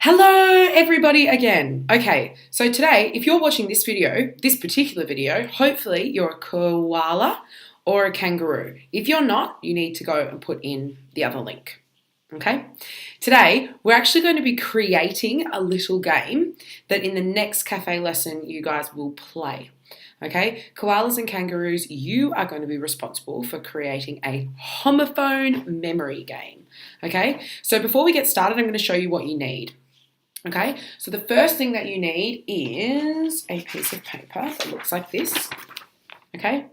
Hello everybody again. Okay, so today, if you're watching this video, this particular video, hopefully you're a koala or a kangaroo. If you're not, you need to go and put in the other link. Okay? Today, we're actually going to be creating a little game that in the next cafe lesson you guys will play. Okay? Koalas and kangaroos, you are going to be responsible for creating a homophone memory game. Okay? So before we get started, I'm going to show you what you need. Okay, so the first thing that you need is a piece of paper that looks like this, okay?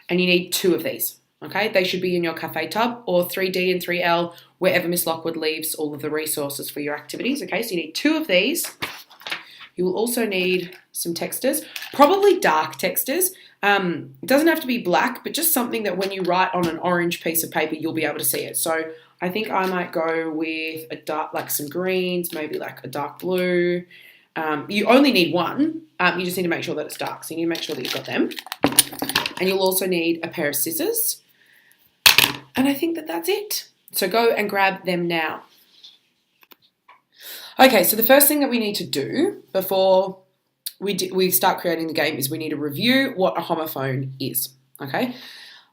And you need 2 of these, okay? They should be in your cafe tub or 3D and 3L, wherever Miss Lockwood leaves all of the resources for your activities, okay? So you need 2 of these. You will also need some textures, probably dark textures. It doesn't have to be black, but just something that when you write on an orange piece of paper, you'll be able to see it. So I think I might go with a dark, like some greens, maybe like a dark blue. You only need one. You just need to make sure that it's dark. So you need to make sure that you've got them. And you'll also need a pair of scissors. And I think that that's it. So go and grab them now. Okay, so the first thing that we need to do before we start creating the game is we need to review what a homophone is, okay?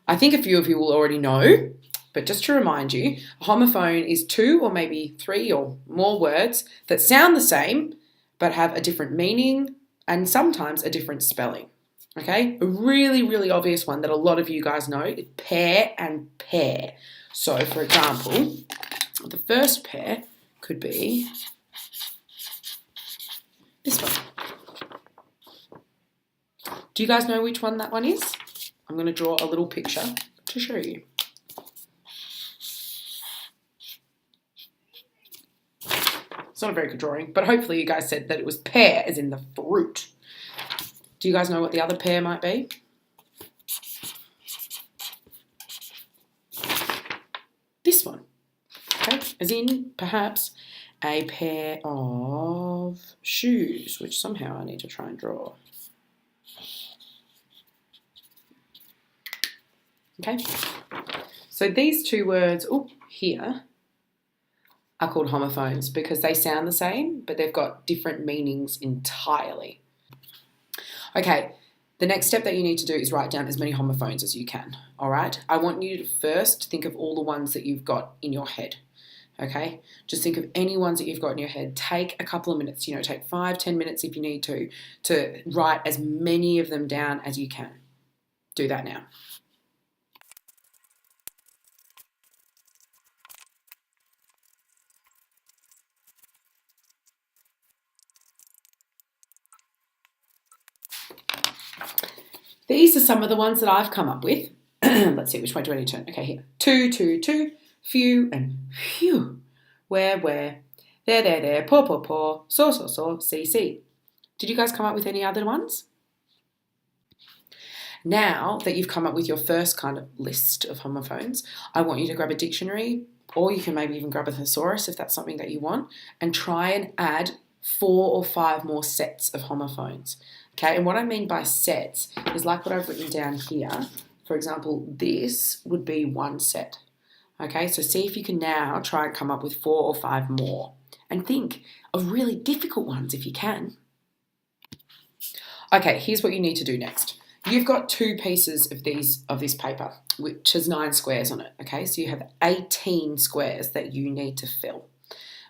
I think a few of you will already know, but just to remind you, a homophone is 2 or maybe 3 or more words that sound the same but have a different meaning and sometimes a different spelling, okay? A really, really obvious one that a lot of you guys know is pair and pair. So, for example, the first pair could be this one. Do you guys know which one that one is? I'm going to draw a little picture to show you. It's not a very good drawing, but hopefully you guys said that it was pear as in the fruit. Do you guys know what the other pair might be? This one. Okay, as in perhaps a pair of shoes, which somehow I need to try and draw. Okay, so these 2 words here are called homophones because they sound the same, but they've got different meanings entirely. Okay, the next step that you need to do is write down as many homophones as you can, all right? I want you to first think of all the ones that you've got in your head, okay? Just think of any ones that you've got in your head. Take a couple of minutes, take 5-10 minutes if you need to write as many of them down as you can. Do that now. These are some of the ones that I've come up with. Let's see, which way do I need to turn? Okay, here. 2, 2, 2, few and phew. Where, there, paw, saw, see. Did you guys come up with any other ones? Now that you've come up with your first kind of list of homophones, I want you to grab a dictionary, or you can maybe even grab a thesaurus if that's something that you want, and try and add 4 or 5 more sets of homophones. Okay, and what I mean by sets is like what I've written down here. For example, this would be 1 set. Okay, so see if you can now try and come up with 4 or 5 more. And think of really difficult ones if you can. Okay, here's what you need to do next. You've got 2 pieces of this paper, which has 9 squares on it. Okay, so you have 18 squares that you need to fill.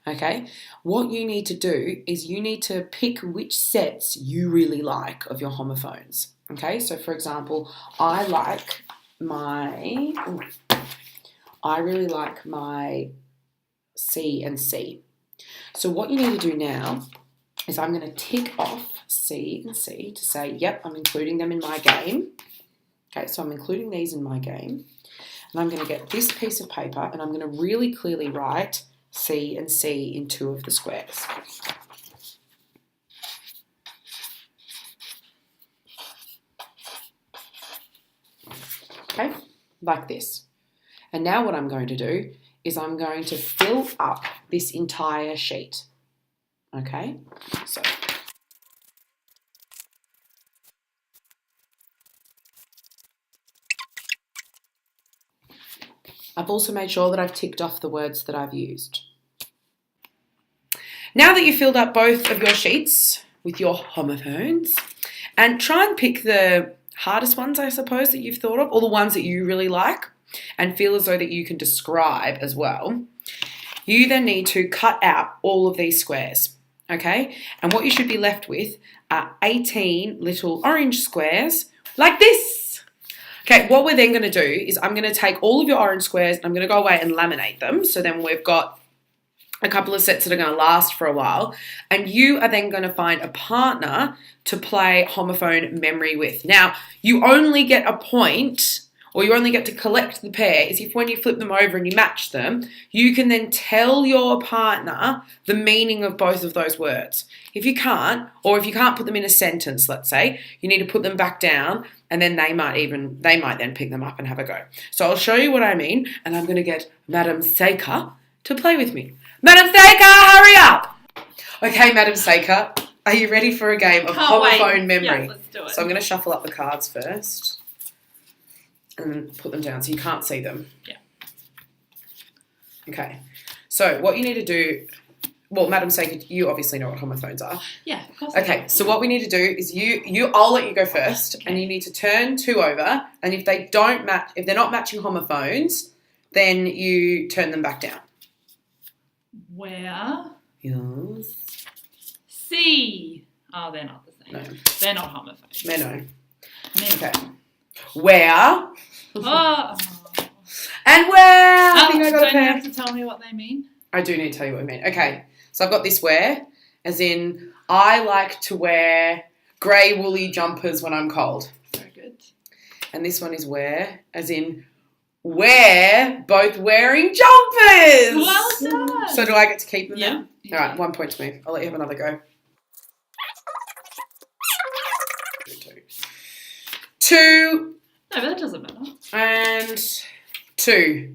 Okay, what you need to do is you need to pick which sets you really like of your homophones. Okay, so for example, I really like my C and C. So what you need to do now is I'm going to tick off C and C to say, yep, I'm including them in my game. Okay, so I'm including these in my game. And I'm going to get this piece of paper and I'm going to really clearly write C and C in 2 of the squares. Okay, like this. And now what I'm going to do is I'm going to fill up this entire sheet. Okay, so I've also made sure that I've ticked off the words that I've used. Now that you've filled up both of your sheets with your homophones, and try and pick the hardest ones, I suppose, that you've thought of, or the ones that you really like, and feel as though that you can describe as well. You then need to cut out all of these squares, okay? And what you should be left with are 18 little orange squares like this. Okay, what we're then going to do is I'm going to take all of your orange squares and I'm going to go away and laminate them. So then we've got a couple of sets that are going to last for a while. And you are then going to find a partner to play homophone memory with. Now, you only get a point, or you only get to collect the pair, is if when you flip them over and you match them, you can then tell your partner the meaning of both of those words. If you can't, or if you can't put them in a sentence, let's say, you need to put them back down, and then they might then pick them up and have a go. So I'll show you what I mean, and I'm going to get Madam Seika to play with me. Madam Seika, hurry up! Okay, Madam Seika, are you ready for a game of homophone memory? Yeah, let's do it. So I'm going to shuffle up the cards first and put them down so you can't see them. Yeah. Okay. So what you need to do, well, Madam Seika, you obviously know what homophones are. Yeah, of course. Okay, so what we need to do is I'll let you go first, Okay. and you need to turn two over, and if they're not matching homophones, then you turn them back down. Where? Yes. C. Oh, they're not the same. No. They're not homophones. No. Men. Okay. Where? Oh. And where? I think I got a Don't you pair. have to tell me what they mean? I do need to tell you what I mean. Okay, so I've got this where, as in I like to wear grey woolly jumpers when I'm cold. Very good. And this one is where, as in we're both wearing jumpers. Well done. So do I get to keep them Yeah. then? All right, 1 point to me. I'll let you have another go. Two No, but that doesn't matter. and two.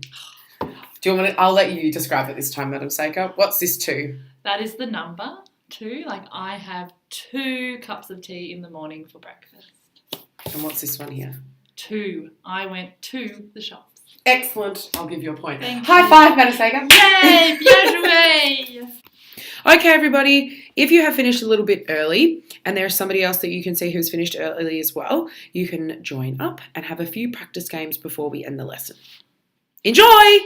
Do you want me to, I'll let you describe it this time, Madam Seika. What's this two? That is the number 2. Like, I have 2 cups of tea in the morning for breakfast. And what's this one here? 2. I went to the shops. Excellent. I'll give you a point. Thank High you. five, Madam Seika. Yay! Bien joué! Okay, everybody, if you have finished a little bit early and there's somebody else that you can see who's finished early as well, you can join up and have a few practice games before we end the lesson. Enjoy!